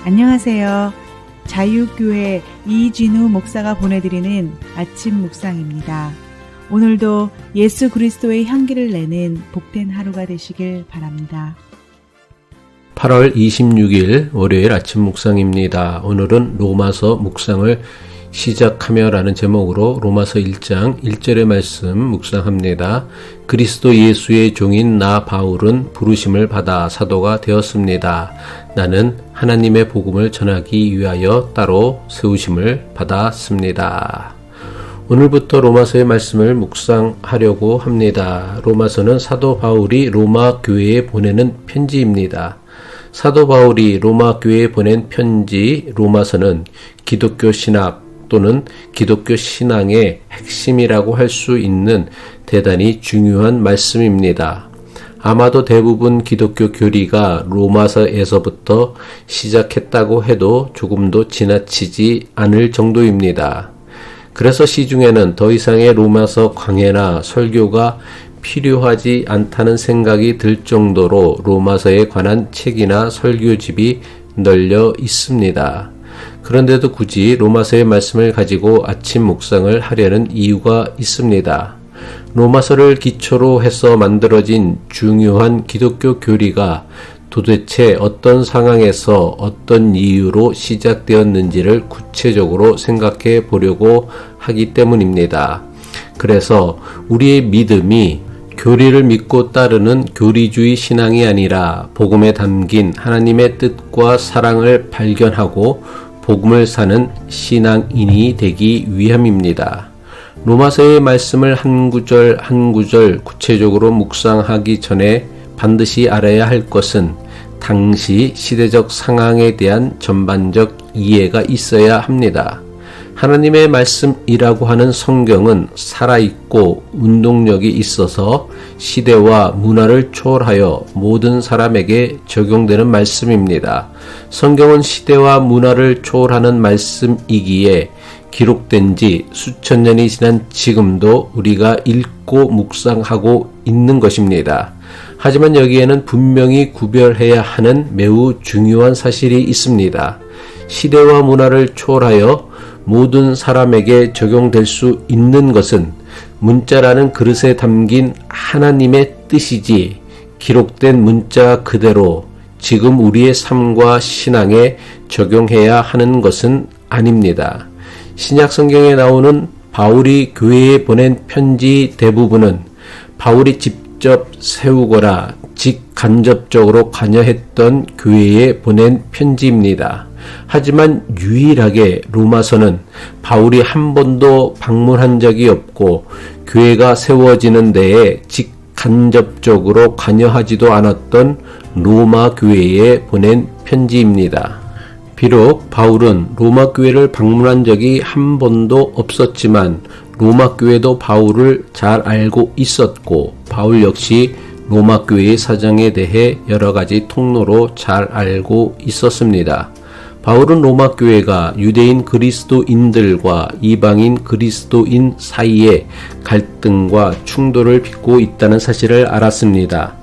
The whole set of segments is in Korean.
안녕하세요. 자유교회 이진우 목사가 보내드리는 아침 묵상입니다. 오늘도 예수 그리스도의 향기를 내는 복된 하루가 되시길 바랍니다. 8월 26일 월요일 아침 묵상입니다. 오늘은 로마서 묵상을 시작하며 라는 제목으로 로마서 1장 1절의 말씀 묵상합니다. 그리스도 예수의 종인 나 바울은 부르심을 받아 사도가 되었습니다. 나는 하나님의 복음을 전하기 위하여 따로 세우심을 받았습니다. 오늘부터 로마서의 말씀을 묵상하려고 합니다. 로마서는 사도 바울이 로마 교회에 보내는 편지입니다. 사도 바울이 로마 교회에 보낸 편지 로마서는 기독교 신학 또는 기독교 신앙의 핵심이라고 할 수 있는 대단히 중요한 말씀입니다. 아마도 대부분 기독교 교리가 로마서에서부터 시작했다고 해도 조금도 지나치지 않을 정도입니다. 그래서 시중에는 더 이상의 로마서 강해나 설교가 필요하지 않다는 생각이 들 정도로 로마서에 관한 책이나 설교집이 널려 있습니다. 그런데도 굳이 로마서의 말씀을 가지고 아침 묵상을 하려는 이유가 있습니다. 로마서를 기초로 해서 만들어진 중요한 기독교 교리가 도대체 어떤 상황에서 어떤 이유로 시작되었는지를 구체적으로 생각해 보려고 하기 때문입니다. 그래서 우리의 믿음이 교리를 믿고 따르는 교리주의 신앙이 아니라 복음에 담긴 하나님의 뜻과 사랑을 발견하고 복음을 사는 신앙인이 되기 위함입니다. 로마서의 말씀을 한 구절 한 구절 구체적으로 묵상하기 전에 반드시 알아야 할 것은 당시 시대적 상황에 대한 전반적 이해가 있어야 합니다. 하나님의 말씀이라고 하는 성경은 살아있고 운동력이 있어서 시대와 문화를 초월하여 모든 사람에게 적용되는 말씀입니다. 성경은 시대와 문화를 초월하는 말씀이기에 기록된 지 수천 년이 지난 지금도 우리가 읽고 묵상하고 있는 것입니다. 하지만 여기에는 분명히 구별해야 하는 매우 중요한 사실이 있습니다. 시대와 문화를 초월하여 모든 사람에게 적용될 수 있는 것은 문자라는 그릇에 담긴 하나님의 뜻이지 기록된 문자 그대로 지금 우리의 삶과 신앙에 적용해야 하는 것은 아닙니다. 신약 성경에 나오는 바울이 교회에 보낸 편지 대부분은 바울이 직접 세우거나 직간접적으로 관여했던 교회에 보낸 편지입니다. 하지만 유일하게 로마서는 바울이 한 번도 방문한 적이 없고 교회가 세워지는 데에 직간접적으로 관여하지도 않았던 로마 교회에 보낸 편지입니다. 비록 바울은 로마 교회를 방문한 적이 한 번도 없었지만 로마 교회도 바울을 잘 알고 있었고 바울 역시 로마 교회의 사정에 대해 여러 가지 통로로 잘 알고 있었습니다. 바울은 로마 교회가 유대인 그리스도인들과 이방인 그리스도인 사이에 갈등과 충돌을 빚고 있다는 사실을 알았습니다.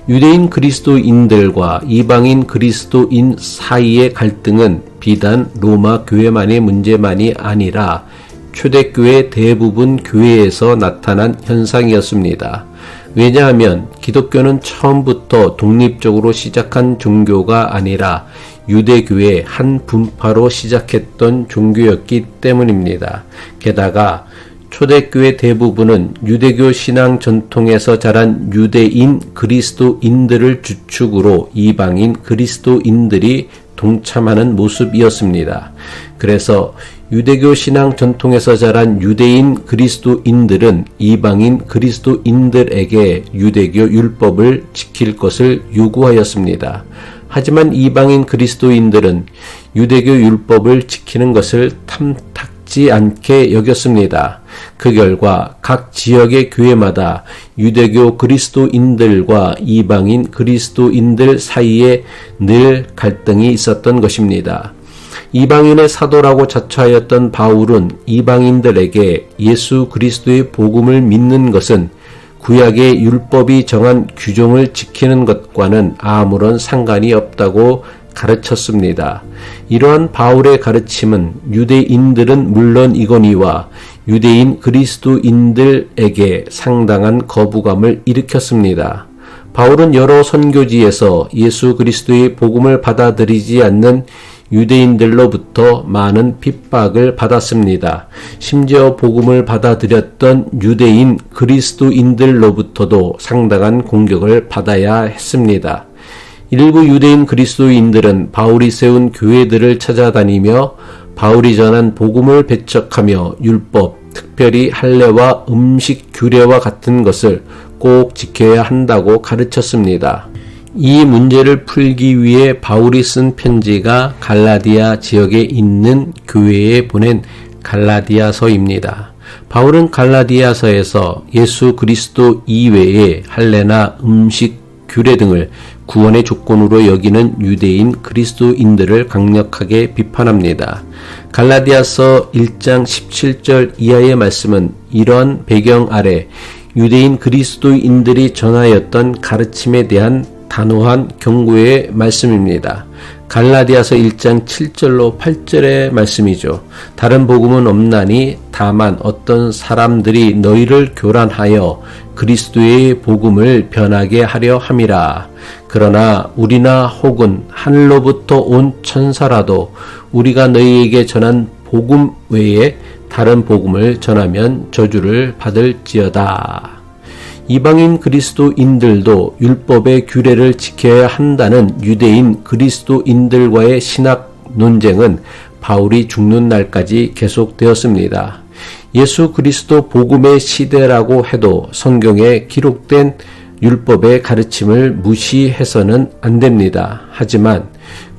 유대인 그리스도인들과 이방인 그리스도인 사이의 갈등은 비단 로마 교회만의 문제만이 아니라 초대교회 대부분 교회에서 나타난 현상이었습니다. 왜냐하면 기독교는 처음부터 독립적으로 시작한 종교가 아니라 유대교의 한 분파로 시작했던 종교였기 때문입니다. 게다가 초대교회 대부분은 유대교 신앙 전통에서 자란 유대인 그리스도인들을 주축으로 이방인 그리스도인들이 동참하는 모습이었습니다. 그래서 유대교 신앙 전통에서 자란 유대인 그리스도인들은 이방인 그리스도인들에게 유대교 율법을 지킬 것을 요구하였습니다. 하지만 이방인 그리스도인들은 유대교 율법을 지키는 것을 탐탁지 않게 여겼습니다. 그 결과 각 지역의 교회마다 유대교 그리스도인들과 이방인 그리스도인들 사이에 늘 갈등이 있었던 것입니다. 이방인의 사도라고 자처하였던 바울은 이방인들에게 예수 그리스도의 복음을 믿는 것은 구약의 율법이 정한 규정을 지키는 것과는 아무런 상관이 없다고 가르쳤습니다. 이러한 바울의 가르침은 유대인들은 물론이거니와 유대인 그리스도인들에게 상당한 거부감을 일으켰습니다. 바울은 여러 선교지에서 예수 그리스도의 복음을 받아들이지 않는 유대인들로부터 많은 핍박을 받았습니다. 심지어 복음을 받아들였던 유대인 그리스도인들로부터도 상당한 공격을 받아야 했습니다. 일부 유대인 그리스도인들은 바울이 세운 교회들을 찾아다니며 바울이 전한 복음을 배척하며 율법, 특별히 할례와 음식 규례와 같은 것을 꼭 지켜야 한다고 가르쳤습니다. 이 문제를 풀기 위해 바울이 쓴 편지가 갈라디아 지역에 있는 교회에 보낸 갈라디아서입니다. 바울은 갈라디아서에서 예수 그리스도 이외의 할례나 음식 규례 등을 구원의 조건으로 여기는 유대인 그리스도인들을 강력하게 비판합니다. 갈라디아서 1장 17절 이하의 말씀은 이런 배경 아래 유대인 그리스도인들이 전하였던 가르침에 대한 단호한 경고의 말씀입니다. 갈라디아서 1장 7절로 8절의 말씀이죠. 다른 복음은 없나니 다만 어떤 사람들이 너희를 교란하여 그리스도의 복음을 변하게 하려 함이라. 그러나 우리나 혹은 하늘로부터 온 천사라도 우리가 너희에게 전한 복음 외에 다른 복음을 전하면 저주를 받을지어다. 이방인 그리스도인들도 율법의 규례를 지켜야 한다는 유대인 그리스도인들과의 신학 논쟁은 바울이 죽는 날까지 계속되었습니다. 예수 그리스도 복음의 시대라고 해도 성경에 기록된 율법의 가르침을 무시해서는 안 됩니다. 하지만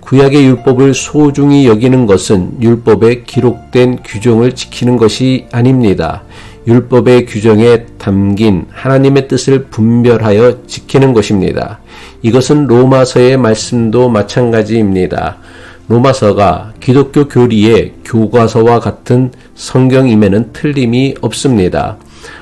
구약의 율법을 소중히 여기는 것은 율법에 기록된 규정을 지키는 것이 아닙니다. 율법의 규정에 담긴 하나님의 뜻을 분별하여 지키는 것입니다. 이것은 로마서의 말씀도 마찬가지입니다. 로마서가 기독교 교리의 교과서와 같은 성경임에는 틀림이 없습니다.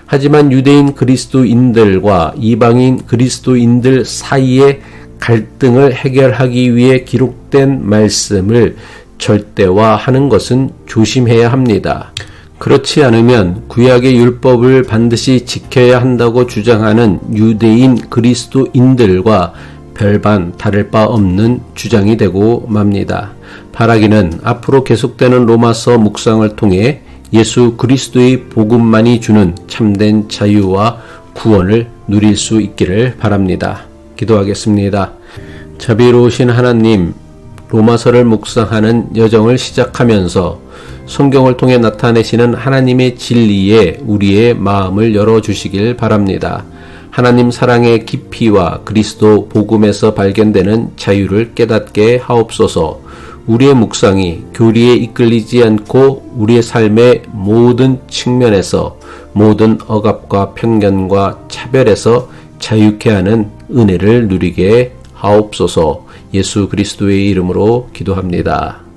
하지만 유대인 그리스도인들과 이방인 그리스도인들 사이의 갈등을 해결하기 위해 기록된 말씀을 절대화하는 것은 조심해야 합니다. 그렇지 않으면 구약의 율법을 반드시 지켜야 한다고 주장하는 유대인 그리스도인들과 별반 다를 바 없는 주장이 되고 맙니다. 바라기는 앞으로 계속되는 로마서 묵상을 통해 예수 그리스도의 복음만이 주는 참된 자유와 구원을 누릴 수 있기를 바랍니다. 기도하겠습니다. 자비로우신 하나님, 로마서를 묵상하는 여정을 시작하면서 성경을 통해 나타내시는 하나님의 진리에 우리의 마음을 열어주시길 바랍니다. 하나님 사랑의 깊이와 그리스도 복음에서 발견되는 자유를 깨닫게 하옵소서. 우리의 묵상이 교리에 이끌리지 않고 우리의 삶의 모든 측면에서 모든 억압과 편견과 차별에서 자유케 하는 은혜를 누리게 하옵소서. 예수 그리스도의 이름으로 기도합니다.